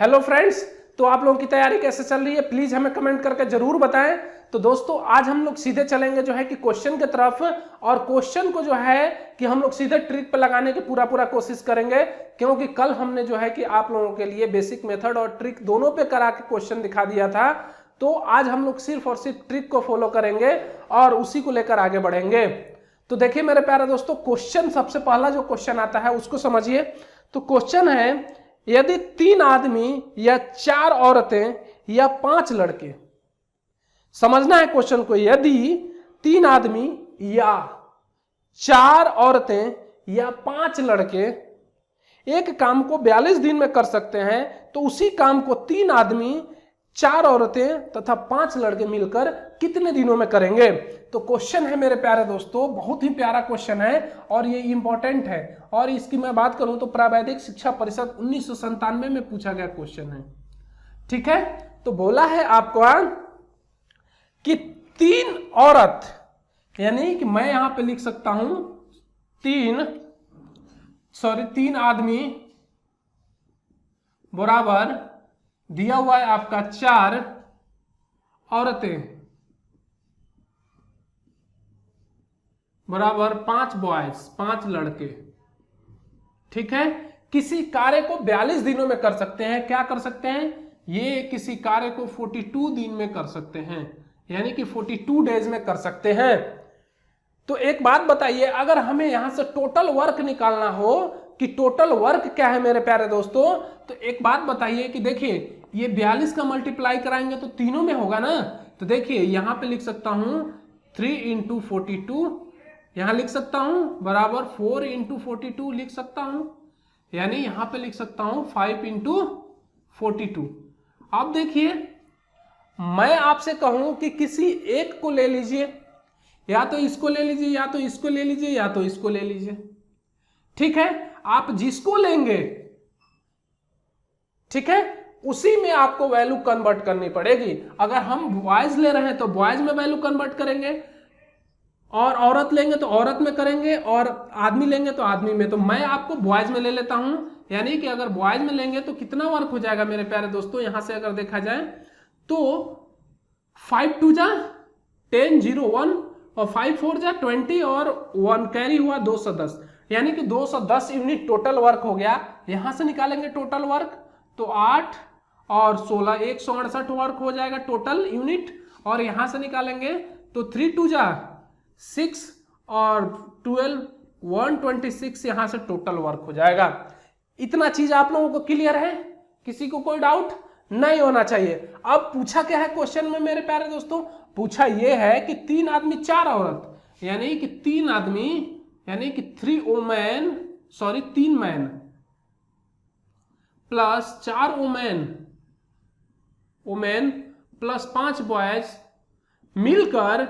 Hello friends, तो आप लोगों की तैयारी कैसे चल रही है प्लीज हमें कमेंट करके जरूर बताएं। तो दोस्तों आज हम लोग सीधे चलेंगे जो है कि क्वेश्चन की तरफ, और क्वेश्चन को जो है कि हम लोग सीधे ट्रिक पे लगाने की पूरा कोशिश करेंगे, क्योंकि कल हमने जो है कि आप लोगों के लिए बेसिक मेथड और ट्रिक दोनों पे करा के क्वेश्चन दिखा दिया था। तो आज हम लोग सिर्फ और सिर्फ ट्रिक को फॉलो करेंगे और उसी को लेकर आगे बढ़ेंगे। तो देखिए मेरे प्यारे दोस्तों, क्वेश्चन सबसे पहला जो क्वेश्चन आता है उसको समझिए। तो क्वेश्चन है, यदि 3 आदमी या 4 औरतें या 5 लड़के, समझना है क्वेश्चन को, यदि 3 आदमी या 4 औरतें या 5 लड़के एक काम को 42 दिन में कर सकते हैं, तो उसी काम को 3 आदमी 4 औरतें तथा 5 लड़के मिलकर कितने दिनों में करेंगे। तो क्वेश्चन है मेरे प्यारे दोस्तों, बहुत ही प्यारा क्वेश्चन है और ये इंपॉर्टेंट है। और इसकी मैं बात करूं तो प्रावैधिक शिक्षा परिषद 1997 में पूछा गया क्वेश्चन है। ठीक है, तो बोला है आपको कि 3 औरत, यानी कि मैं यहां पे लिख सकता हूं 3 आदमी बराबर दिया हुआ है आपका 4 औरतें बराबर 5 बॉयज, 5 लड़के। ठीक है, किसी कार्य को 42 दिनों में कर सकते हैं। क्या कर सकते हैं? ये किसी कार्य को 42 दिन में कर सकते हैं, यानी कि 42 डेज में कर सकते हैं। तो एक बात बताइए, अगर हमें यहां से टोटल वर्क निकालना हो कि टोटल वर्क क्या है मेरे प्यारे दोस्तों, तो एक बात बताइए कि देखिए ये 42 का मल्टीप्लाई कराएंगे तो तीनों में होगा ना। तो देखिए यहां पे लिख सकता हूं 3 इंटू 42, यहां लिख सकता हूं बराबर 4 इंटू 42 लिख सकता हूं, यानी यहां पे लिख सकता हूं 5 इंटू 42। अब देखिए मैं आपसे कहूं कि किसी एक को ले लीजिए, या तो इसको ले लीजिए, या तो इसको ले लीजिए, या तो इसको ले लीजिए। ठीक है, आप जिसको लेंगे, ठीक है, उसी में आपको वैल्यू कन्वर्ट करनी पड़ेगी। अगर हम बॉयज ले रहे हैं तो बॉयज में वैल्यू कन्वर्ट करेंगे, और औरत लेंगे तो औरत में करेंगे, और आदमी लेंगे तो आदमी में। तो मैं आपको बॉयज में ले लेता हूं, यानी कि अगर बॉयज में लेंगे तो कितना वर्क हो जाएगा मेरे प्यारे दोस्तों, यहां से अगर देखा जाए तो 5 2 जा 10 0 1 और 5 4 जा 20 और 1 कैरी हुआ 210, यानी कि 210 यूनिट टोटल वर्क हो गया। यहां से निकालेंगे टोटल वर्क तो 8 और 16 168 वर्क हो जाएगा टोटल यूनिट, और यहां से निकालेंगे तो 3 2 जा 6 और 12 126 यहां से टोटल वर्क हो जाएगा। इतना चीज आप लोगों को क्लियर है? किसी को कोई डाउट नहीं होना चाहिए। अब पूछा क्या है क्वेश्चन में मेरे प्यारे दोस्तों, पूछा यह है कि 3 आदमी 4 औरत, यानी कि 3 आदमी, यानी कि 3 man plus 4 women plus 5 boys मिलकर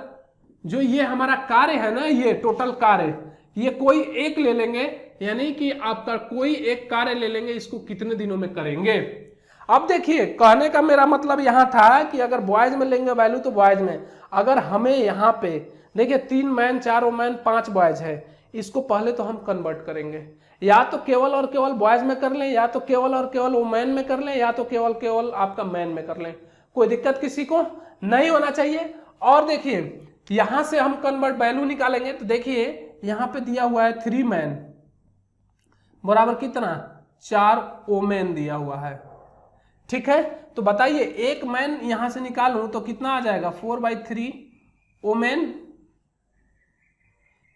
जो ये हमारा कार्य है ना, ये टोटल कार्य, ये कोई एक ले लेंगे, यानी कि आपका कोई एक कार्य ले लेंगे, इसको कितने दिनों में करेंगे। अब देखिए कहने का मेरा मतलब यहां था कि अगर बॉयज में लेंगे वैल्यू तो बॉयज में, अगर हमें यहां पे देखिए 3 मैन 4 वुमेन 5 बॉयज है, इसको पहले तो हम कन्वर्ट करेंगे, या तो केवल और केवल बॉयज में कर लें, या तो केवल और केवल वुमेन में कर लें, या तो केवल आपका मैन में कर लें। कोई दिक्कत किसी को नहीं होना चाहिए। और देखिए यहां से हम कन्वर्ट वैल्यू निकालेंगे तो देखिए यहां पे दिया हुआ है 3 मैन बराबर कितना 4 वुमेन दिया हुआ है। ठीक है, तो बताइए एक मैन यहां से निकालूं तो कितना आ जाएगा 4/3 वुमेन।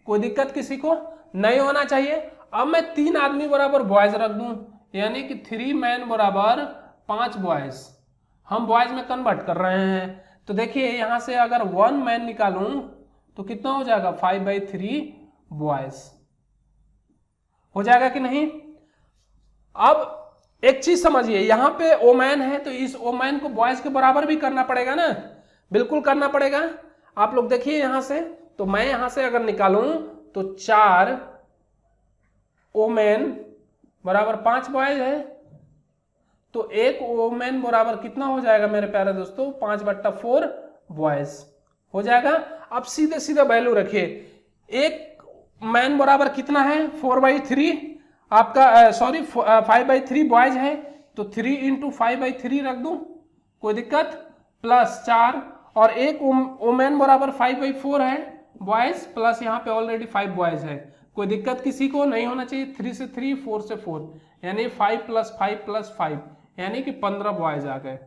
कोई दिक्कत किसी को नहीं होना चाहिए। अब मैं 3 आदमी बराबर बॉयज रख दूं, यानी कि 3 मैन बराबर 5 बॉयज, हम बॉयज में कन्वर्ट कर रहे हैं। तो देखिए यहां से अगर 1 मैन निकालूं तो कितना हो जाएगा 5/3 बॉयज हो जाएगा कि नहीं। अब एक चीज समझिए, यहां पे वुमेन है तो इस वुमेन को बॉयज के बराबर भी करना पड़ेगा ना, बिल्कुल करना पड़ेगा। आप लोग देखिए यहां से, तो मैं यहां से अगर निकालूं तो 4 वुमेन बराबर 5 बॉयज है, तो एक वुमेन बराबर कितना हो जाएगा मेरे प्यारे दोस्तों 5/4 बॉयज हो जाएगा। अब सीधे सीधे वैल्यू रखिए, एक मैन बराबर कितना है 4/3 आपका, सॉरी 5/3 बॉयज है, तो 3 इंटू 5/3 रख दूं, कोई दिक्कत, प्लस 4 और एक वोमेन बराबर 5/4 है बॉयज, प्लस यहाँ पे ऑलरेडी 5 बॉयज है, कोई दिक्कत किसी को नहीं होना चाहिए। 3 से 3, 4 से 4, यानी 5 + 5 + 5, यानी कि 15 बॉयज आ गए।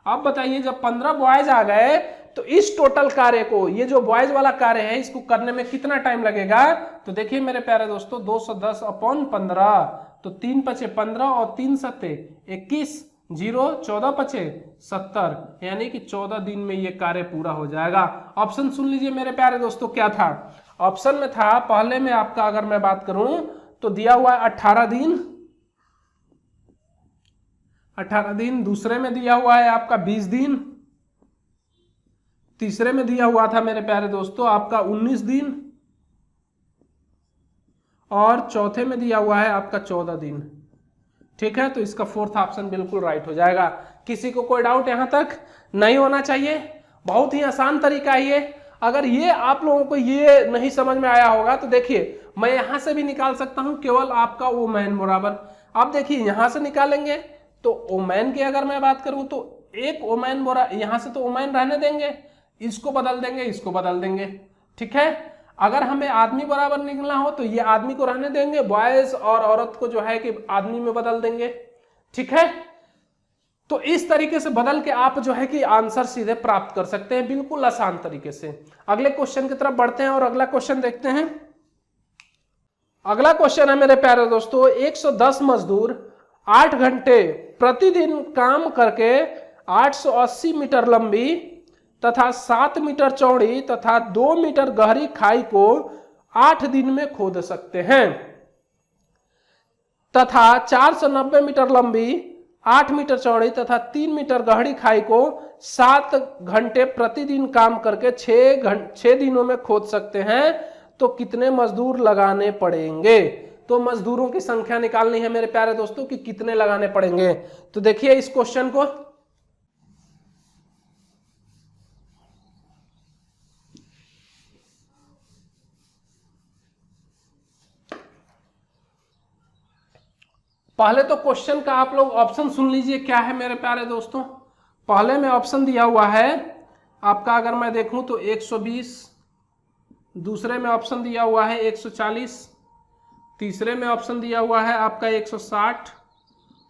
अब बताइए जब 15 बॉयज आ गए तो इस टोटल कार्य को, ये जो बॉयज वाला कार्य है, इसको करने में कितना टाइम लगेगा? तो देखिए मेरे प्यारे दोस्तों, 210/15, तो 3 × 5 = 15 और 3 × 7 = 21, 0 14 × 5 = 70, यानी कि 14 दिन में ये कार्य पूरा हो जाएगा। ऑप्शन सुन लीजिए मेरे प्यारे दोस्तों, क्या था ऑप्शन में? था पहले में आपका, अगर मैं बात करूं तो दिया हुआ है 18 दिन, 18 दिन। दूसरे में दिया हुआ है आपका 20 दिन। तीसरे में दिया हुआ था मेरे प्यारे दोस्तों आपका 19 दिन। और चौथे में दिया हुआ है आपका 14 दिन। ठीक है, तो इसका फोर्थ ऑप्शन बिल्कुल राइट हो जाएगा। किसी को कोई डाउट यहां तक नहीं होना चाहिए। बहुत ही आसान तरीका है ये। अगर ये आप लोगों को ये नहीं समझ में आया होगा तो देखिए मैं यहां से भी निकाल सकता हूं, केवल आपका ओमैन बराबर। आप देखिए यहां से निकालेंगे तो ओमैन की अगर मैं बात करूं तो एक ओमैन बराबर, यहां से तो ओमैन रहने देंगे, इसको बदल देंगे, इसको बदल देंगे। ठीक है, अगर हमें आदमी बराबर निकलना हो तो ये आदमी को रहने देंगे, बॉयज और औरत को जो है कि आदमी में बदल देंगे। ठीक है, तो इस तरीके से बदल के आप जो है कि आंसर सीधे प्राप्त कर सकते हैं, बिल्कुल आसान तरीके से। अगले क्वेश्चन की तरफ बढ़ते हैं और अगला क्वेश्चन देखते हैं। अगला क्वेश्चन है मेरे प्यारे दोस्तों, 110 मजदूर 8 घंटे प्रतिदिन काम करके 880 मीटर लंबी तथा 7 मीटर चौड़ी तथा 2 मीटर गहरी खाई को 8 दिन में खोद सकते हैं तथा 490 मीटर लंबी 8 मीटर चौड़ी तथा 3 मीटर गहरी खाई को 7 घंटे प्रतिदिन काम करके 6 दिनों में खोद सकते हैं, तो कितने मजदूर लगाने पड़ेंगे? तो मजदूरों की संख्या निकालनी है मेरे प्यारे दोस्तों कि कितने लगाने पड़ेंगे। तो देखिए इस क्वेश्चन को, पहले तो क्वेश्चन का आप लोग ऑप्शन सुन लीजिए क्या है मेरे प्यारे दोस्तों। पहले में ऑप्शन दिया हुआ है आपका, अगर मैं देखूं तो 120, दूसरे में ऑप्शन दिया हुआ है 140, तीसरे में ऑप्शन दिया हुआ है आपका 160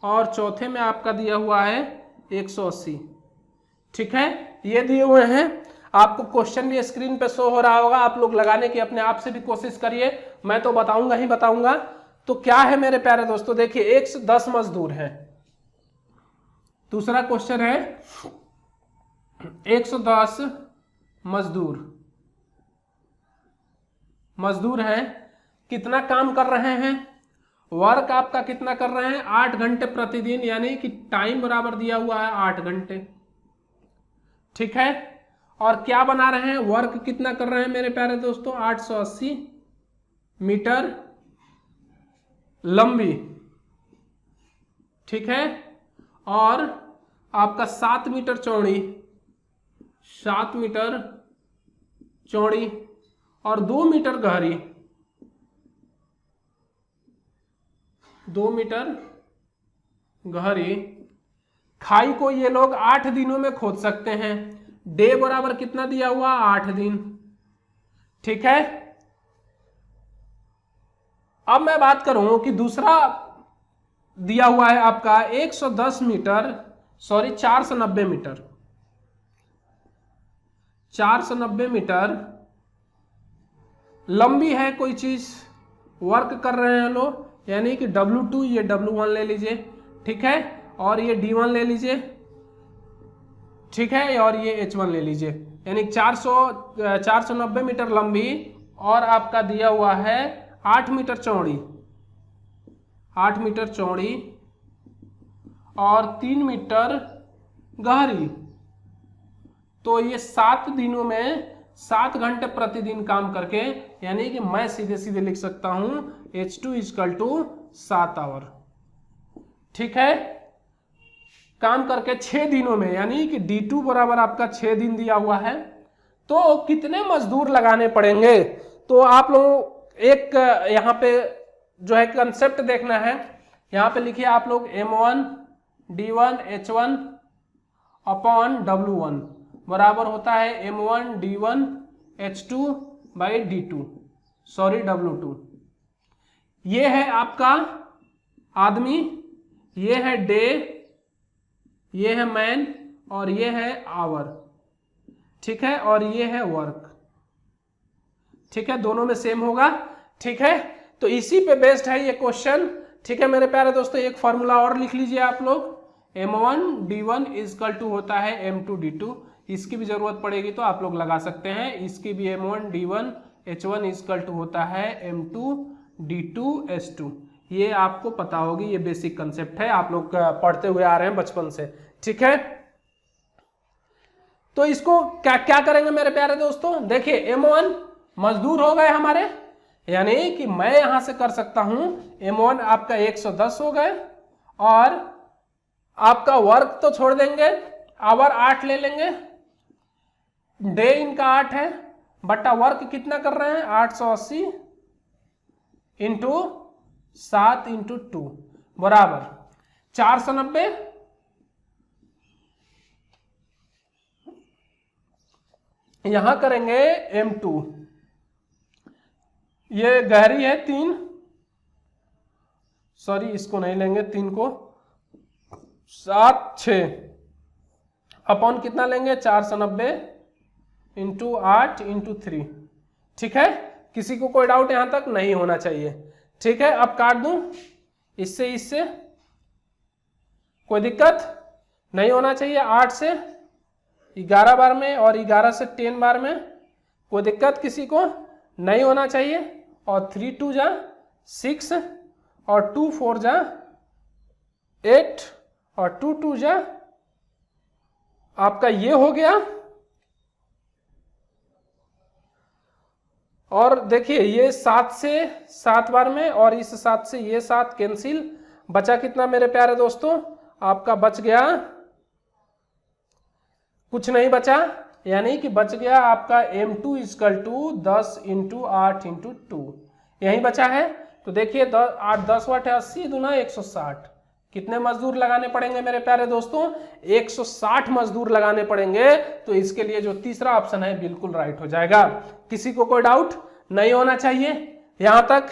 और चौथे में आपका दिया हुआ है 180। ठीक है, ये दिए हुए हैं। आपको क्वेश्चन भी स्क्रीन पे शो हो रहा होगा, आप लोग लगाने की अपने आप से भी कोशिश करिए, मैं तो बताऊंगा ही बताऊंगा। तो क्या है मेरे प्यारे दोस्तों, देखिए 110 मजदूर हैं। दूसरा क्वेश्चन है 110 मजदूर हैं, कितना काम कर रहे हैं? वर्क आपका कितना कर रहे हैं? 8 घंटे प्रतिदिन, यानी कि टाइम बराबर दिया हुआ है 8 घंटे। ठीक है, और क्या बना रहे हैं? वर्क कितना कर रहे हैं मेरे प्यारे दोस्तों? 880 मीटर लंबी। ठीक है, और आपका 7 मीटर चौड़ी, 7 मीटर चौड़ी और 2 मीटर गहरी, 2 मीटर गहरी खाई को ये लोग 8 दिनों में खोद सकते हैं। डे बराबर कितना दिया हुआ? 8 दिन। ठीक है, अब मैं बात करूं कि दूसरा दिया हुआ है आपका 490 मीटर, 490 मीटर लंबी है कोई चीज, वर्क कर रहे हैं लोग, यानी कि W2, ये W1 ले लीजिए। ठीक है, और ये D1 ले लीजिए। ठीक है, और ये H1 ले लीजिए, यानी 490 मीटर लंबी और आपका दिया हुआ है 8 मीटर चौड़ी, 8 मीटर चौड़ी और 3 मीटर गहरी। तो ये 7 दिनों में 7 घंटे प्रतिदिन काम करके, यानी कि मैं सीधे सीधे लिख सकता हूं H2 = 7 आवर। ठीक है, काम करके 6 दिनों में, यानी कि D2 बराबर आपका 6 दिन दिया हुआ है। तो कितने मजदूर लगाने पड़ेंगे? तो आप लोगों एक यहाँ पे जो है कंसेप्ट देखना है यहाँ पे लिखिए आप लोग M1 D1 H1 upon W1 बराबर होता है M1 D1 H2 by D2 sorry W2। ये है आपका आदमी, ये है डे, ये है मैन और ये है आवर, ठीक है, और ये है वर्क, ठीक है, दोनों में सेम होगा, ठीक है। तो इसी पे बेस्ड है ये क्वेश्चन, ठीक है मेरे प्यारे दोस्तों। एक फॉर्मूला और लिख लीजिए आप लोग, M1 D1 इक्वल टू होता है M2 D2, इसकी भी जरूरत पड़ेगी तो आप लोग लगा सकते हैं, इसकी भी M1 D1 H1 equal to होता है M2 D2 H2, ये आपको पता होगी, ये बेसिक कंसेप्ट है, आप लोग पढ़ते हुए आ रहे हैं बचपन से, ठीक है। तो इसको क्या क्या करेंगे मेरे प्यारे दोस्तों, देखिए M1 मजदूर हो गए हमारे, यानी कि मैं यहां से कर सकता हूं M1 आपका 110 हो गए, और आपका वर्क तो छोड़ देंगे, आवर 8 ले लेंगे, डे इनका 8 है, बटा वर्क कितना कर रहे हैं 880 इंटू 7 इंटू 2 बराबर 490। यहां करेंगे M2, ये गहरी है 3, सॉरी इसको नहीं लेंगे 3 को, 7 6 अपॉन कितना लेंगे 490 इंटू 8 इंटू 3, ठीक है। किसी को कोई डाउट यहां तक नहीं होना चाहिए, ठीक है। अब काट दूं इससे इससे, कोई दिक्कत नहीं होना चाहिए, 8 से 11 बार में और 11 से 10 बार में, कोई दिक्कत किसी को नहीं होना चाहिए, और 3 2 जा 6 और 2 4 जा 8 और 2 2 जा आपका ये हो गया। और देखिए ये 7 से 7 बार में और इस 7 से ये 7 कैंसिल, बचा कितना मेरे प्यारे दोस्तों, आपका बच गया कुछ नहीं बचा, यानी कि बच गया आपका M2 equal to 10 into 8 into 2, यही बचा है। तो देखिए 8 10 वाट है, 80 दूना 160, कितने मजदूर लगाने पड़ेंगे मेरे प्यारे दोस्तों, 160 मजदूर लगाने पड़ेंगे। तो इसके लिए जो तीसरा ऑप्शन है बिल्कुल राइट हो जाएगा, किसी को कोई डाउट नहीं होना चाहिए यहां तक,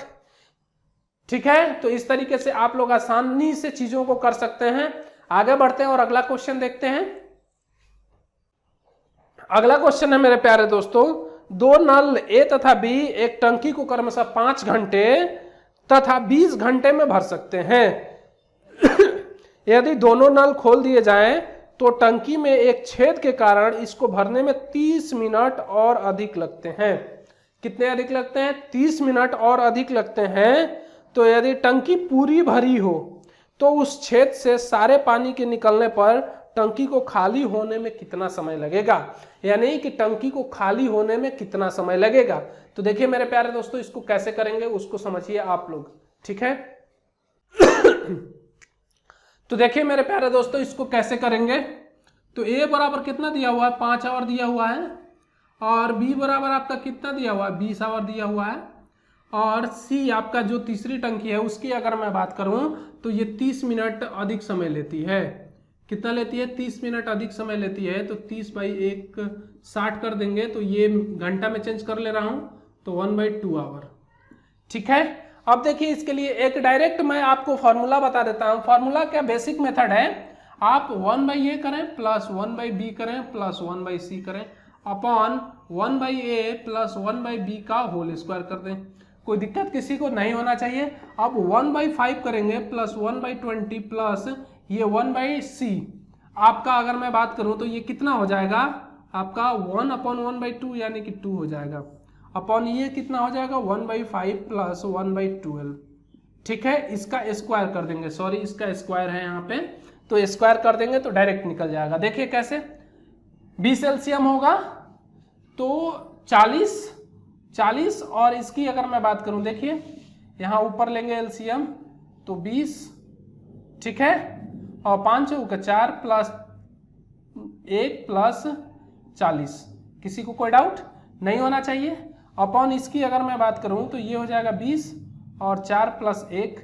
ठीक है। तो इस तरीके से आप लोग आसानी से चीजों को कर सकते हैं। आगे बढ़ते हैं और अगला क्वेश्चन देखते हैं। अगला क्वेश्चन है मेरे प्यारे दोस्तों, दो नल ए तथा बी एक टंकी को क्रमशः 5 घंटे तथा 20 घंटे में भर सकते हैं। यदि दोनों नल खोल दिए जाएं तो टंकी में एक छेद के कारण इसको भरने में 30 मिनट और अधिक लगते हैं। कितने अधिक लगते हैं, 30 मिनट और अधिक लगते हैं। तो यदि टंकी पूरी भरी हो तो उस छेद से सारे पानी के निकलने पर टंकी को खाली होने में कितना समय लगेगा, यानी कि टंकी को खाली होने में कितना समय लगेगा। तो देखिए मेरे प्यारे दोस्तों, इसको कैसे करेंगे उसको समझिए आप लोग, ठीक है। तो देखिए मेरे प्यारे दोस्तों, इसको कैसे करेंगे। तो ए बराबर कितना दिया हुआ है, 5 आवर दिया हुआ है, और बी बराबर आपका कितना दिया हुआ है, 20 आवर दिया हुआ है, और सी आपका जो तीसरी टंकी है उसकी अगर मैं बात करूं तो ये 30 मिनट अधिक समय लेती है। कितना लेती है, 30 मिनट अधिक समय लेती है। तो 30/1 60 कर देंगे, तो ये घंटा में चेंज कर ले रहा हूं, तो 1/2 आवर, ठीक है। अब देखिए इसके लिए एक डायरेक्ट मैं आपको फॉर्मूला बता देता हूं। फॉर्मूला क्या, बेसिक मेथड है, आप 1/a करें प्लस 1/b करें प्लस 1/c करें अपॉन 1/a प्लस 1/b का होल स्क्वायर कर दें। कोई दिक्कत किसी को नहीं होना चाहिए। अब 1/5 करेंगे प्लस 1/20 प्लस ये 1/c, आपका अगर मैं बात करूं तो ये कितना हो जाएगा आपका 1/1/2 यानी कि 2 हो जाएगा, अपॉन ये कितना हो जाएगा 1/5 प्लस 1/12, ठीक है। इसका स्क्वायर कर देंगे, सॉरी इसका स्क्वायर है यहाँ पे, तो स्क्वायर कर देंगे तो डायरेक्ट निकल जाएगा। देखिए कैसे, 20 एलसीएम होगा तो 40 और इसकी अगर मैं बात करूं, देखिए यहाँ ऊपर लेंगे एलसीएम तो 20, ठीक है, और 5 चौका 4 प्लस 1 प्लस 40, किसी को कोई डाउट नहीं होना चाहिए। अपॉन इसकी अगर मैं बात करूं तो ये हो जाएगा 20 और 4 प्लस 1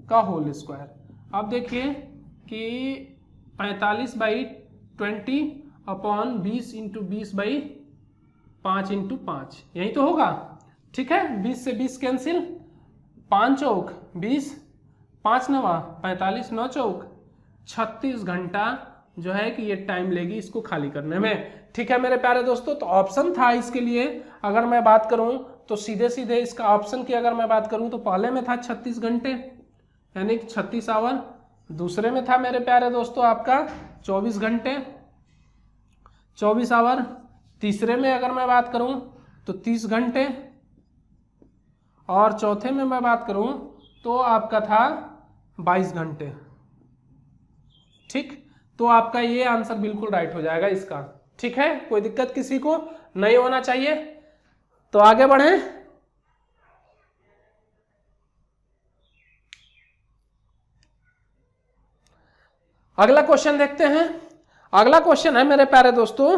का होल स्क्वायर। अब देखिए कि 45/20 अपॉन 20 × 20/5 × 5, यही तो होगा। ठीक है, 20 से 20 कैंसिल, 5 चौक 20, 5 नवा 45, 9 चौक 36 घंटा जो है कि ये टाइम लेगी इसको खाली करने में। ठीक है मेरे प्यारे दोस्तों, तो ऑप्शन था इसके लिए अगर मैं बात करूं तो सीधे सीधे इसका ऑप्शन की अगर मैं बात करूं तो पहले में था 36 घंटे यानी कि 36 आवर, दूसरे में था मेरे प्यारे दोस्तों आपका 24 घंटे 24 आवर, तीसरे में अगर मैं बात करूं तो 30 घंटे, और चौथे में मैं बात करूं तो आपका था 22 घंटे। ठीक, तो आपका ये आंसर बिल्कुल राइट हो जाएगा इसका। ठीक है, कोई दिक्कत किसी को नहीं होना चाहिए। तो आगे बढ़ें। अगला क्वेश्चन देखते हैं। अगला क्वेश्चन है मेरे प्यारे दोस्तों,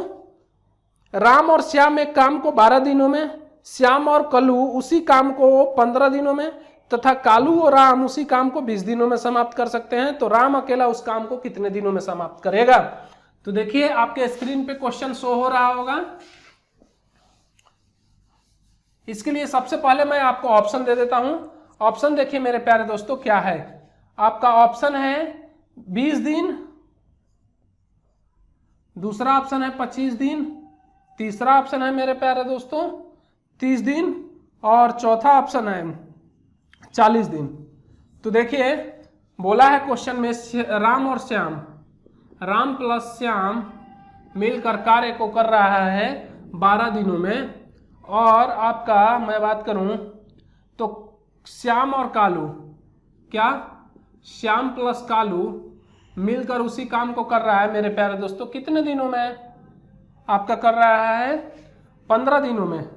राम और श्याम एक काम को 12 दिनों में, श्याम और कलू उसी काम को 15 दिनों में तथा कालू और राम उसी काम को 20 दिनों में समाप्त कर सकते हैं, तो राम अकेला उस काम को कितने दिनों में समाप्त करेगा? तो देखिए आपके स्क्रीन पे क्वेश्चन शो हो रहा होगा। इसके लिए सबसे पहले मैं आपको ऑप्शन दे देता हूं। ऑप्शन देखिए मेरे प्यारे दोस्तों क्या है। आपका ऑप्शन है 20 दिन, दूसरा ऑप्शन है 25 दिन, तीसरा ऑप्शन है मेरे प्यारे दोस्तों 30 दिन, और चौथा ऑप्शन है 40 दिन। तो देखिए बोला है क्वेश्चन में राम और श्याम, राम प्लस श्याम मिलकर कार्य को कर रहा है 12 दिनों में, और आपका मैं बात करूं तो श्याम और कालू, क्या श्याम प्लस कालू मिलकर उसी काम को कर रहा है मेरे प्यारे दोस्तों कितने दिनों में? आपका कर रहा है 15 दिनों में।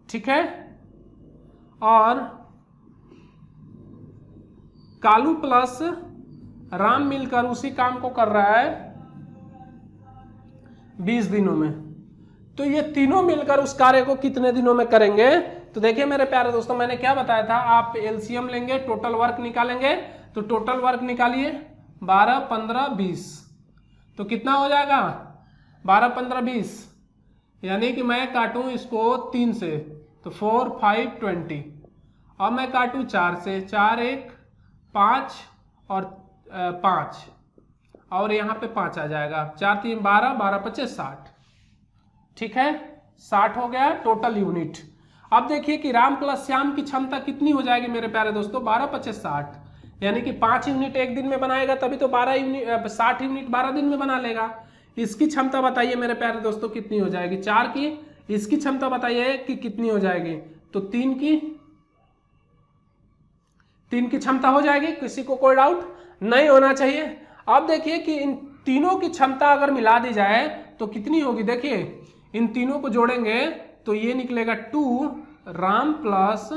ठीक है, और कालू प्लस राम मिलकर उसी काम को कर रहा है 20 दिनों में। तो ये तीनों मिलकर उस कार्य को कितने दिनों में करेंगे? तो देखिए मेरे प्यारे दोस्तों मैंने क्या बताया था, आप एलसीएम लेंगे, टोटल वर्क निकालेंगे। तो टोटल वर्क निकालिए 12, 15, 20, तो कितना हो जाएगा 12, 15, 20, यानी कि मैं काटूं इसको 3 से तो 4, 5, 20, और मैं काटूं 4 से, 4, 1, 5 और 5, और यहाँ पे 5 आ जाएगा, 4, 3, 12, 12, 25, 60। ठीक है, 60 हो गया टोटल यूनिट। अब देखिए कि राम प्लस श्याम की क्षमता कितनी हो जाएगी मेरे प्यारे दोस्तों 12, 25, 60, यानी कि 5 यूनिट एक दिन में बनाएगा तभी तो 12 यूनिट 60 यूनिट 12 दिन में बना लेगा। इसकी क्षमता बताइए मेरे प्यारे दोस्तों कितनी हो जाएगी 4 की। इसकी क्षमता बताइए कि कितनी हो जाएगी, तो 3 की क्षमता हो जाएगी। किसी को कोई डाउट नहीं होना चाहिए। अब देखिए कि इन तीनों की क्षमता अगर मिला दी जाए तो कितनी होगी, देखिए इन तीनों को जोड़ेंगे तो ये निकलेगा 2 राम प्लस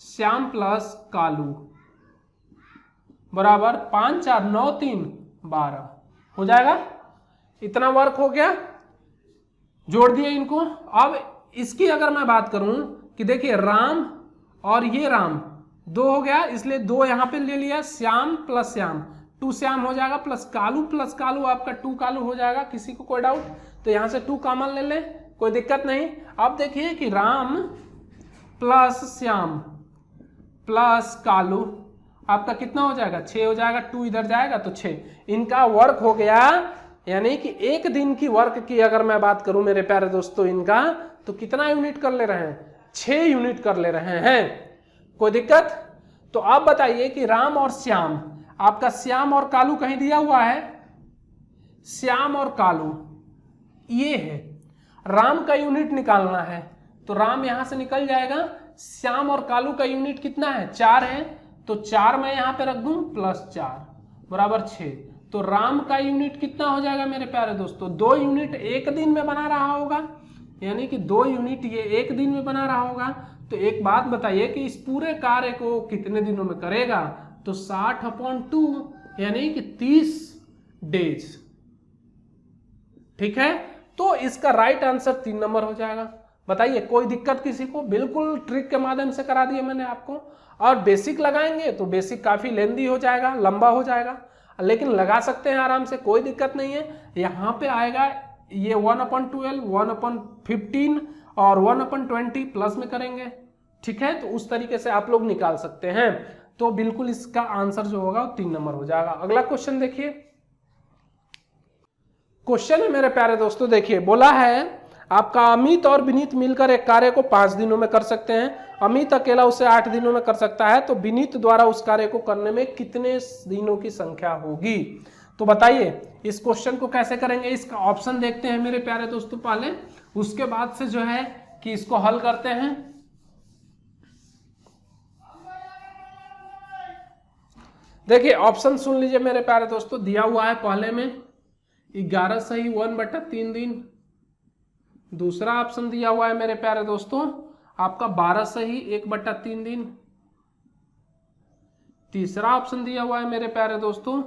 श्याम प्लस कालू बराबर 5, 4, 9, 3, 12 हो जाएगा। इतना वर्क हो गया, जोड़ दिए इनको। अब इसकी अगर मैं बात करूं कि देखिए राम और ये राम 2 हो गया, इसलिए 2 यहां पे ले लिया, श्याम प्लस श्याम 2 श्याम हो जाएगा, प्लस कालू आपका 2 कालू हो जाएगा। किसी को कोई डाउट? तो यहां से 2 कॉमन ले ले, कोई दिक्कत नहीं। अब देखिए कि राम प्लस श्याम प्लस कालू आपका कितना हो जाएगा 6 हो जाएगा, 2 इधर जाएगा तो 6। इनका वर्क हो गया, यानी कि एक दिन की वर्क की अगर मैं बात करूं मेरे प्यारे दोस्तों इनका, तो कितना यूनिट कर ले रहे हैं 6 यूनिट कर ले रहे हैं। कोई दिक्कत? तो आप बताइए कि राम और श्याम, आपका श्याम और कालू कहीं दिया हुआ है, श्याम और कालू ये है, राम का यूनिट निकालना है तो राम यहां से निकल जाएगा। श्याम और कालू का यूनिट कितना है 4 है, तो 4 मैं यहां पे रख दूं प्लस 4 बराबर 6। तो राम का यूनिट कितना हो जाएगा मेरे प्यारे दोस्तों 2 यूनिट एक दिन में बना रहा होगा, यानी कि 2 यूनिट ये एक दिन में बना रहा होगा। तो एक बात बताइए कि इस पूरे कार्य को कितने दिनों में करेगा, तो 60/2 यानी कि 30 डेज। ठीक है, तो इसका राइट आंसर 3 नंबर हो जाएगा। बताइए कोई दिक्कत किसी को? बिल्कुल ट्रिक के माध्यम से करा दिया मैंने आपको। और बेसिक लगाएंगे तो बेसिक काफी लेंदी हो जाएगा, लंबा हो जाएगा, लेकिन लगा सकते हैं आराम से, कोई दिक्कत नहीं है। यहाँ पे आएगा ये 1/12, 1/15 और 1/20 प्लस में करेंगे, ठीक है। तो उस तरीके से आप लोग निकाल सकते हैं। तो बिल्कुल इसका आंसर जो होगा 3 नंबर हो जाएगा। अगला क्वेश्चन देखिए, क्वेश्चन है मेरे प्यारे दोस्तों, देखिए बोला है आपका अमित और विनीत मिलकर एक कार्य को 5 दिनों में कर सकते हैं। अमित अकेला उसे 8 दिनों में कर सकता है, तो विनीत द्वारा उस कार्य को करने में कितने दिनों की संख्या होगी? तो बताइए इस क्वेश्चन को कैसे करेंगे। इसका ऑप्शन देखते हैं मेरे प्यारे दोस्तों पहले, उसके बाद से जो है कि इसको हल करते हैं। देखिए ऑप्शन सुन लीजिए मेरे प्यारे दोस्तों, दिया हुआ है पहले में 11 सही 1/3 दिन। दूसरा ऑप्शन दिया हुआ है मेरे प्यारे दोस्तों आपका 12 सही 1/3 दिन। तीसरा ऑप्शन दिया हुआ है मेरे प्यारे दोस्तों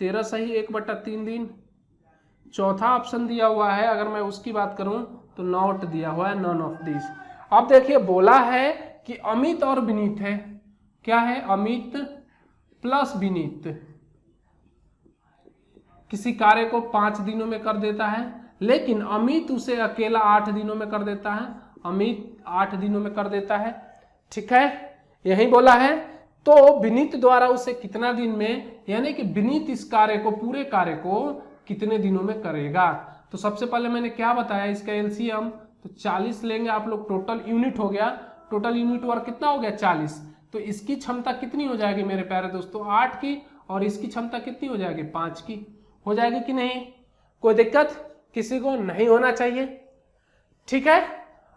13 सही 1/3 दिन। चौथा ऑप्शन दिया हुआ है, अगर मैं उसकी बात करूं तो नॉट दिया हुआ है, नॉन ऑफ दिस। अब देखिए बोला है कि अमित और विनीत है, क्या है? अमित प्लस विनीत किसी कार्य को 5 दिनों में कर देता है, लेकिन अमित उसे अकेला 8 दिनों में कर देता है। अमित 8 दिनों में कर देता है, ठीक है, यही बोला है। तो विनीत द्वारा उसे कितना दिन में, यानी कि विनीत इस कार्य को, पूरे कार्य को कितने दिनों में करेगा? तो सबसे पहले मैंने क्या बताया, इसका एलसीएम तो 40 लेंगे आप लोग, टोटल यूनिट हो गया, टोटल यूनिट वर्क कितना हो गया 40। तो इसकी क्षमता कितनी हो जाएगी मेरे प्यारे दोस्तों 8 की, और इसकी क्षमता कितनी हो जाएगी 5 की, हो जाएगी कि नहीं? कोई दिक्कत किसी को नहीं होना चाहिए, ठीक है।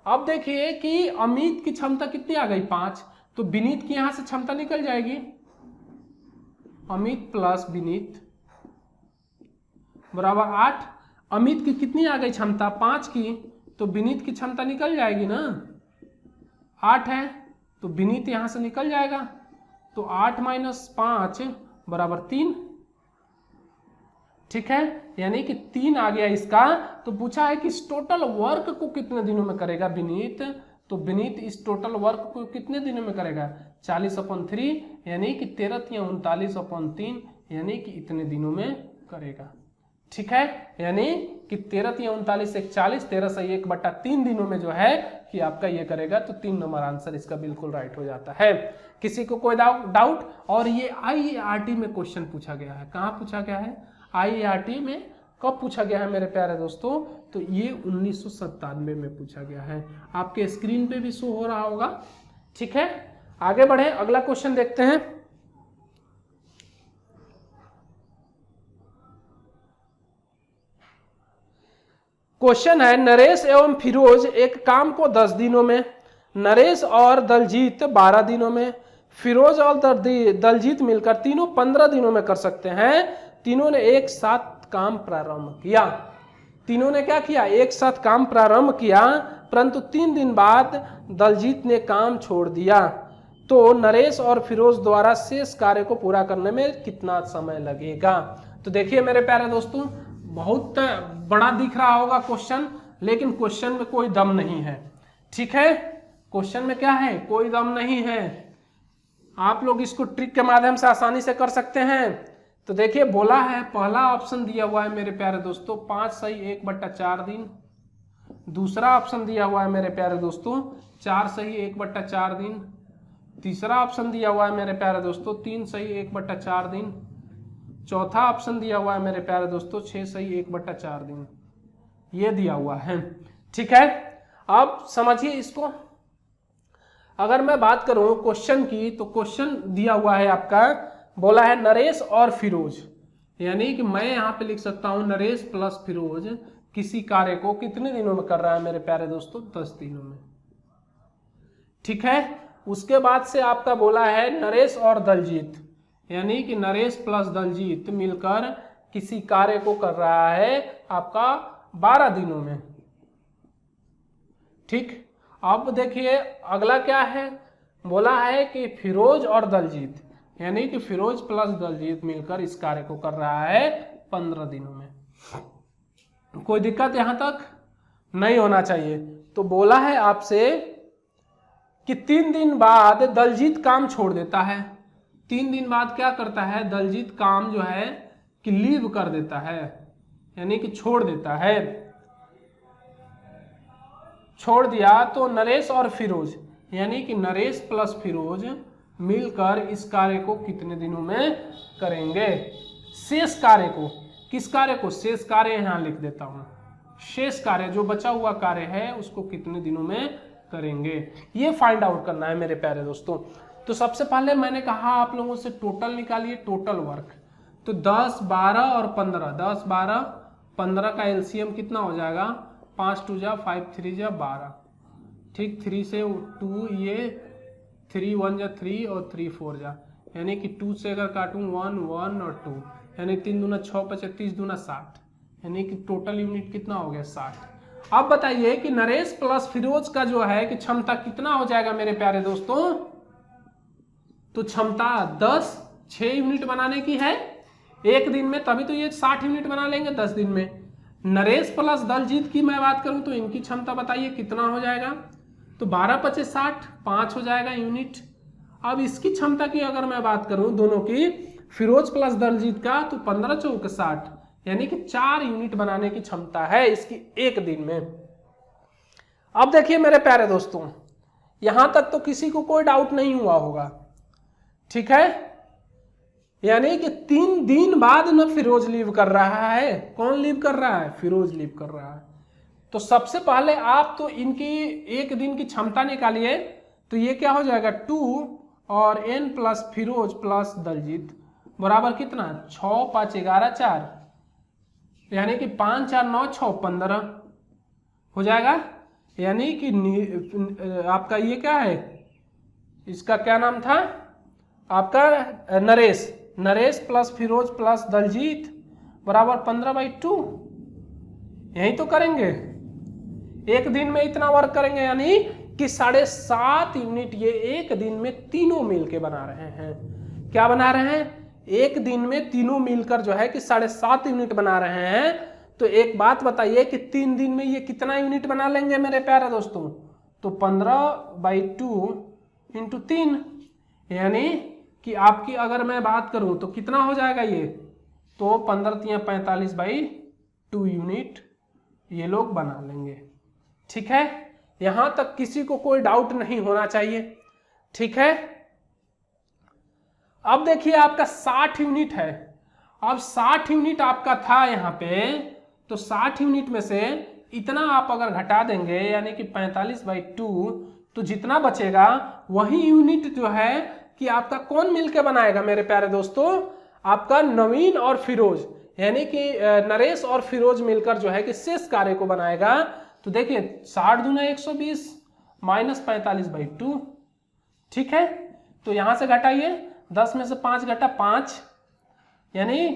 अब देखिए कि अमित की क्षमता कितनी आ गई 5, तो विनीत की यहां से क्षमता निकल जाएगी, अमित प्लस विनीत बराबर 8। अमित की कितनी आ गई क्षमता 5 की, तो विनीत की क्षमता निकल जाएगी ना, 8 है तो विनीत यहां से निकल जाएगा, तो 8 - 5 बराबर 3, ठीक है, यानी कि 3 आ गया इसका। तो पूछा है कि इस टोटल वर्क को कितने दिनों में करेगा विनीत, तो विनीत इस टोटल वर्क को कितने दिनों में करेगा 40/3, यानी कि 13 या 39/3, यानी कि इतने दिनों में करेगा, ठीक है। यानी कि 13 या 39 एक 40, 13 से 1/3 दिनों में जो है कि आपका ये करेगा, तो 3 नंबर आंसर इसका बिल्कुल राइट हो जाता है। किसी को कोई डाउट? और ये IART में क्वेश्चन पूछा गया है, कहाँ पूछा गया है? IART में कब पूछा गया है मेरे प्यारे दोस्तों? तो ये 1997 में पूछा गया है, आपके स्क्रीन पे भी शो हो रहा होगा, ठीक है। आगे बढ़े, अगला क्वेश्चन देखते हैं। क्वेश्चन है नरेश एवं फिरोज एक काम को 10 दिनों में, नरेश और दलजीत 12 दिनों में, फिरोज और दलजीत मिलकर तीनों 15 दिनों में कर सकते हैं। तीनों ने एक साथ काम प्रारंभ किया, तीनों ने क्या किया, एक साथ काम प्रारंभ किया, परंतु 3 दिन बाद दलजीत ने काम छोड़ दिया, तो नरेश और फिरोज द्वारा शेष कार्य को पूरा करने में कितना समय लगेगा? तो देखिए मेरे प्यारे दोस्तों, बहुत बड़ा दिख रहा होगा क्वेश्चन, लेकिन क्वेश्चन में कोई दम नहीं है, ठीक है। क्वेश्चन में क्या है, कोई दम नहीं है। आप लोग इसको ट्रिक के माध्यम से आसानी से कर सकते हैं। तो देखिए बोला है, पहला ऑप्शन दिया हुआ है मेरे प्यारे दोस्तों 5 सही 1/4 दिन। दूसरा ऑप्शन दिया हुआ है मेरे प्यारे दोस्तों 4 सही 1/4 दिन। तीसरा ऑप्शन दिया हुआ है मेरे प्यारे दोस्तों 3 सही 1/4 दिन। चौथा ऑप्शन दिया हुआ है मेरे प्यारे दोस्तों 6 सही 1/4 दिन, ये दिया हुआ है, ठीक है। अब समझिए इसको, अगर मैं बात करूं क्वेश्चन की, तो क्वेश्चन दिया हुआ है आपका, बोला है नरेश और फिरोज, यानी कि मैं यहां पे लिख सकता हूं नरेश प्लस फिरोज किसी कार्य को कितने दिनों में कर रहा है मेरे प्यारे दोस्तों 10 दिनों में, ठीक है। उसके बाद से आपका बोला है नरेश और दलजीत, यानी कि नरेश प्लस दलजीत मिलकर किसी कार्य को कर रहा है आपका 12 दिनों में, ठीक। अब देखिए अगला क्या है, बोला है कि फिरोज और दलजीत, यानी कि फिरोज प्लस दलजीत मिलकर इस कार्य को कर रहा है 15 दिनों में। कोई दिक्कत यहां तक नहीं होना चाहिए। तो बोला है आपसे कि 3 दिन बाद दलजीत काम छोड़ देता है। 3 दिन बाद क्या करता है, दलजीत काम जो है कि लीव कर देता है, यानी कि छोड़ देता है। छोड़ दिया तो नरेश और फिरोज, यानी कि नरेश प्लस फिरोज मिलकर इस कार्य को कितने दिनों में करेंगे। शेष कार्य को, किस कार्य को, शेष कार्य यहां लिख देता हूं। शेष कार्य जो बचा हुआ कार्य है उसको कितने दिनों में करेंगे, ये फाइंड आउट करना है मेरे प्यारे दोस्तों। तो सबसे पहले मैंने कहा आप लोगों से टोटल निकालिए, टोटल वर्क। तो 10, 12 और 15, 10, 12, 15 का एलसीएम कितना हो जाएगा, 5 2 जा 5 3 जा 12, ठीक। 3 से 2, ये 3 1 जा 3 और 3 4 जा, यानी कि 2 से अगर काटूं 1 1 और 2, यानी 3 दूना 6 5 30 दूना 60, यानी कि टोटल यूनिट कितना हो गया 60। अब बताइए कि नरेश प्लस फिरोज का जो है कि क्षमता कितना हो जाएगा मेरे प्यारे दोस्तों। तो क्षमता 10, 6 यूनिट बनाने की है एक दिन में, तभी तो ये 60 यूनिट बना लेंगे 10 दिन में। नरेश प्लस दलजीत की मैं बात करूं तो इनकी क्षमता बताइए कितना हो जाएगा। तो 12 25 60, 5 हो जाएगा यूनिट। अब इसकी क्षमता की अगर मैं बात करूं दोनों की, फिरोज प्लस दलजीत का, तो 15 चौक 60, यानी कि 4 यूनिट बनाने की क्षमता है इसकी एक दिन में। अब देखिए मेरे प्यारे दोस्तों, यहां तक तो किसी को कोई डाउट नहीं हुआ होगा, ठीक है। यानी कि 3 दिन बाद न फिरोज लीव कर रहा है। कौन लीव कर रहा है, फिरोज लीव कर रहा है। तो सबसे पहले आप तो इनकी एक दिन की क्षमता निकालिए। तो ये क्या हो जाएगा, 2 और n plus Firoz plus Daljeet बराबर कितना, 6 5 11 4, यानी कि 5 4 9 6 15 हो जाएगा। यानी कि आपका ये क्या है, इसका क्या नाम था आपका, नरेश। नरेश प्लस फिरोज प्लस दलजीत बराबर 15/2, यही तो करेंगे। एक दिन में इतना वर्क करेंगे, यानी कि 7.5 यूनिट ये एक दिन में तीनों मिलकर बना रहे हैं। क्या बना रहे हैं, एक दिन में तीनों मिलकर जो है कि 7.5 यूनिट बना रहे हैं। तो एक बात बताइए कि 3 दिन में ये कितना यूनिट बना लेंगे मेरे प्यारे दोस्तों। तो 15/2 × 3, यानी कि आपकी अगर मैं बात करूं तो कितना हो जाएगा ये, तो 15 3 45/2 यूनिट ये लोग बना लेंगे, ठीक है। यहां तक किसी को कोई डाउट नहीं होना चाहिए, ठीक है। अब देखिए आपका 60 यूनिट है। अब 60 यूनिट आपका था यहां पे, तो 60 यूनिट में से इतना आप अगर घटा देंगे, यानी कि 45/2, तो जितना बचेगा वही यूनिट जो है कि आपका कौन मिलके बनाएगा मेरे प्यारे दोस्तों, आपका नवीन और फिरोज, यानी कि नरेश और फिरोज मिलकर जो है कि शेष कार्य को बनाएगा। तो देखिए 60 दूना 120 माइनस 45/2, ठीक है। तो यहां से घटाइए, 10 में से 5 घटा 5, यानी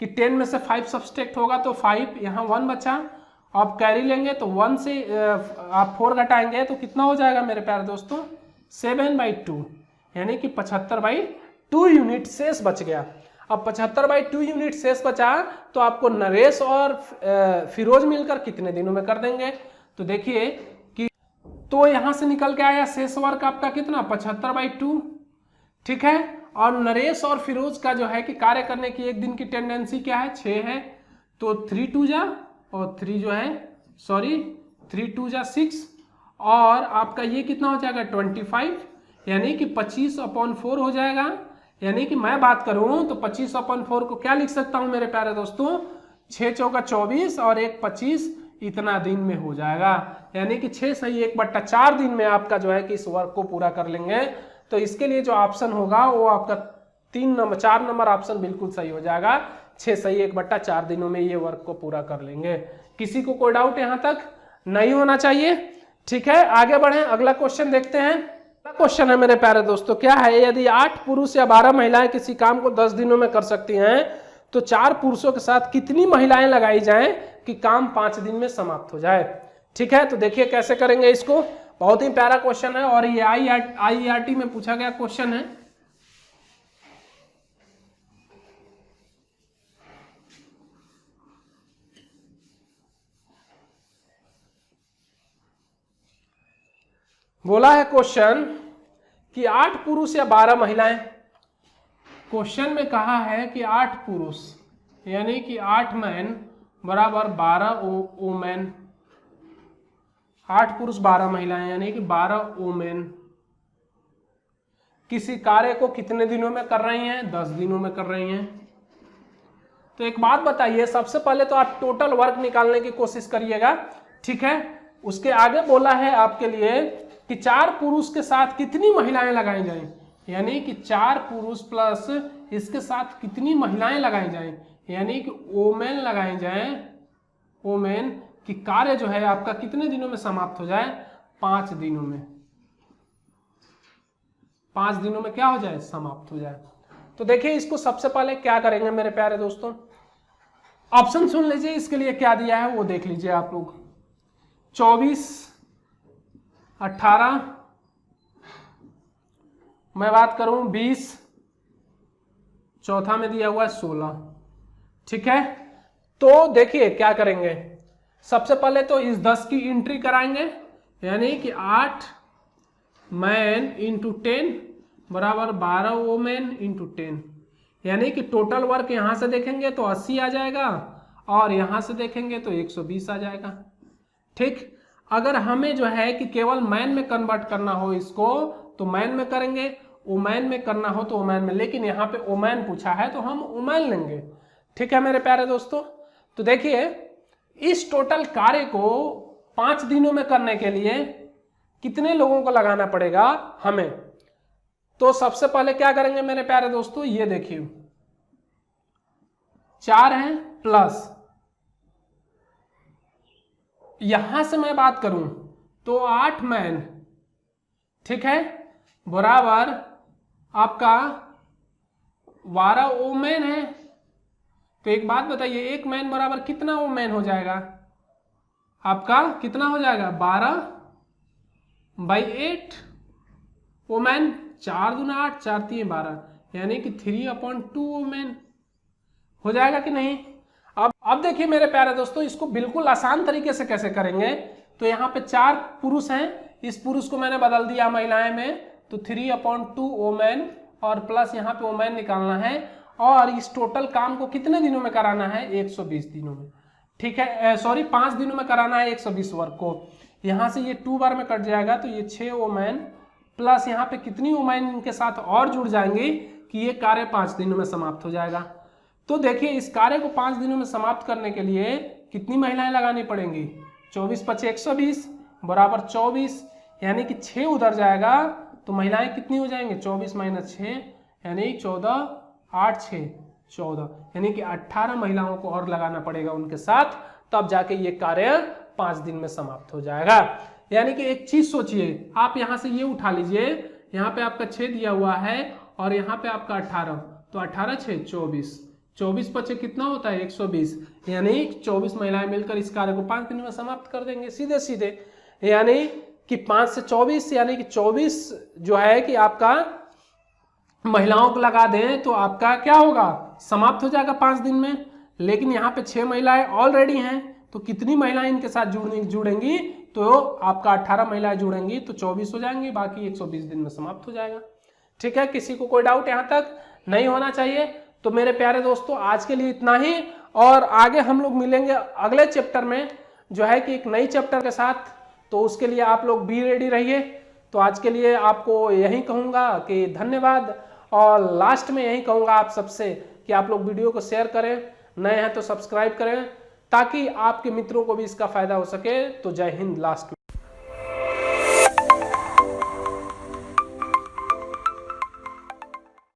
कि 10 में से 5 सब्सट्रैक्ट होगा तो 5, यहाँ 1 बचा। आप कैरी लेंगे तो 1 से आप 4 घटाएंगे तो कितना हो जाएगा मेरे प्यारे दोस्तों, 7/2, यानी कि 75/2 यूनिट शेष बच गया। अब 75/2 यूनिट शेष बचा तो आपको नरेश और फिरोज मिलकर कितने दिनों में कर देंगे। तो देखिए कि तो यहां से निकल के आया शेष वर्क आपका कितना, 75/2, ठीक है। और नरेश और फिरोज का जो है कि कार्य करने की एक दिन की टेंडेंसी क्या है, 6 है। तो 3 2 जा और 3 जो है, सॉरी 3 2 जा 6, और आपका ये कितना हो जाएगा 25, यानी कि 25/4 हो जाएगा। यानी कि मैं बात करूं तो 25/4 को क्या लिख सकता हूं मेरे प्यारे दोस्तों, 6 चौका 24 और 1 25, इतना दिन में हो जाएगा। यानी कि 6 सही 1/4 दिन में आपका जो है कि इस वर्क को पूरा कर लेंगे। तो इसके लिए जो ऑप्शन होगा वो आपका 4 नंबर ऑप्शन बिल्कुल सही हो जाएगा। 6 सही 1/4 दिनों में ये वर्क को पूरा कर लेंगे। किसी को कोई डाउट यहां तक नहीं होना चाहिए, ठीक है। आगे बढ़े, अगला क्वेश्चन देखते हैं। अगला क्वेश्चन है मेरे प्यारे दोस्तों, क्या है, यदि 8 पुरुष या 12 महिलाएं किसी काम को 10 दिनों में कर सकती हैं तो 4 पुरुषों के साथ कितनी महिलाएं लगाई जाएं कि काम 5 दिन में समाप्त हो जाए, ठीक है। तो देखिए कैसे करेंगे इसको, बहुत ही प्यारा क्वेश्चन है और ये IERT में पूछा गया क्वेश्चन है। बोला है क्वेश्चन कि 8 पुरुष या 12 महिलाएं। क्वेश्चन में कहा है कि 8 पुरुष यानी कि 8 मैन बराबर 12 वुमेन, 8 पुरुष 12 महिलाएं यानी कि 12 वुमेन किसी कार्य को कितने दिनों में कर रही हैं? 10 दिनों में कर रही हैं। तो एक बात बताइए, सबसे पहले तो आप टोटल वर्क निकालने की कोशिश करिएगा, ठीक है। उसके आगे बोला है आपके लिए कि 4 पुरुष के साथ कितनी महिलाएं लगाई जाएं, यानी कि 4 पुरुष प्लस इसके साथ कितनी महिलाएं लगाई जाएं, यानी कि वुमेन लगाई जाएं, वुमेन की कार्य जो है आपका कितने दिनों में समाप्त हो जाए? 5 दिनों में। 5 दिनों में क्या हो जाए? समाप्त हो जाए। तो देखिए इसको सबसे पहले क्या करेंगे मेरे प्यारे दोस्तों, ऑप्शन सुन लीजिए, इसके लिए क्या दिया है वो देख लीजिए आप लोग। 24, 18, मैं बात करूं 20, चौथा में दिया हुआ है 16, ठीक है। तो देखिए क्या करेंगे, सबसे पहले तो इस 10 की एंट्री कराएंगे, यानी कि 8 मैन इंटू 10 बराबर 12 वुमेन इंटू 10, यानी कि टोटल वर्क यहां से देखेंगे तो 80 आ जाएगा और यहां से देखेंगे तो 120 आ जाएगा, ठीक। अगर हमें जो है कि केवल मैन में कन्वर्ट करना हो इसको तो मैन में करेंगे, वुमेन में करना हो तो वुमेन में, लेकिन यहाँ पे वुमेन पूछा है तो हम वुमेन लेंगे, ठीक है मेरे प्यारे दोस्तों। तो देखिए इस टोटल कार्य को 5 दिनों में करने के लिए कितने लोगों को लगाना पड़ेगा हमें? तो सबसे पहले क्या करेंगे मेरे प्यारे दोस्तों, ये देखिए 4 है प्लस यहां से मैं बात करूं तो 8 मैन, ठीक है, बराबर आपका 12 वुमेन है। तो एक बात बताइए, एक मैन बराबर कितना वुमेन हो जाएगा? आपका कितना हो जाएगा? 12/8 वुमेन, 4 दूना 8, 4 3 12, यानी कि 3/2 वुमेन हो जाएगा कि नहीं? अब देखिए मेरे प्यारे दोस्तों, इसको बिल्कुल आसान तरीके से कैसे करेंगे। तो यहाँ पे 4 पुरुष हैं, इस पुरुष को मैंने बदल दिया महिलाएं में, तो 3/2 वुमेन और प्लस यहाँ पे वुमेन निकालना है और इस टोटल काम को कितने दिनों में कराना है? 120 दिनों में, ठीक है, सॉरी 5 दिनों में कराना है 120 वर्क को। यहाँ से ये 2 बार में कट जाएगा तो ये 6 वुमेन प्लस यहाँ पे कितनी वुमेन इनके साथ और जुड़ जाएंगी कि ये कार्य 5 दिनों में समाप्त हो जाएगा। तो देखिए इस कार्य को 5 दिनों में समाप्त करने के लिए कितनी महिलाएं लगानी पड़ेंगी? 24 × 5 = 120 बराबर 24, यानी कि 6 उधर जाएगा तो महिलाएं कितनी हो जाएंगे? 24 - 6 यानी 14, 8 6 14, यानी कि 18 महिलाओं को और लगाना पड़ेगा उनके साथ, तब जाके ये कार्य 5 दिन में समाप्त हो जाएगा। यानी कि एक चीज सोचिए, आप यहां से ये उठा लीजिए, यहाँ पे आपका 6 दिया हुआ है और यहाँ पे आपका 18, तो 18 6 24, 24 × 5 कितना होता है? 120, यानी 24 महिलाएं मिलकर इस कार्य को 5 दिन में समाप्त कर देंगे सीधे सीधे। यानी कि 5 से 24 यानी कि 24 जो है कि आपका महिलाओं को लगा दें तो आपका क्या होगा? समाप्त हो जाएगा 5 दिन में। लेकिन यहाँ पे 6 महिलाएं ऑलरेडी हैं, तो कितनी महिलाएं इनके साथ जुड़ेंगी? तो आपका 18 महिलाएं जुड़ेंगी तो 24 हो जाएंगी, बाकी 120 दिन में समाप्त हो जाएगा, ठीक है। किसी को कोई डाउट यहाँ तक नहीं होना चाहिए। तो मेरे प्यारे दोस्तों आज के लिए इतना ही, और आगे हम लोग मिलेंगे अगले चैप्टर में जो है कि एक नई चैप्टर के साथ, तो उसके लिए आप लोग बी रेडी रहिए। तो आज के लिए आपको यही कहूँगा कि धन्यवाद, और लास्ट में यही कहूँगा आप सबसे कि आप लोग वीडियो को शेयर करें, नए हैं तो सब्सक्राइब करें ताकि आपके मित्रों को भी इसका फायदा हो सके। तो जय हिंद। लास्ट में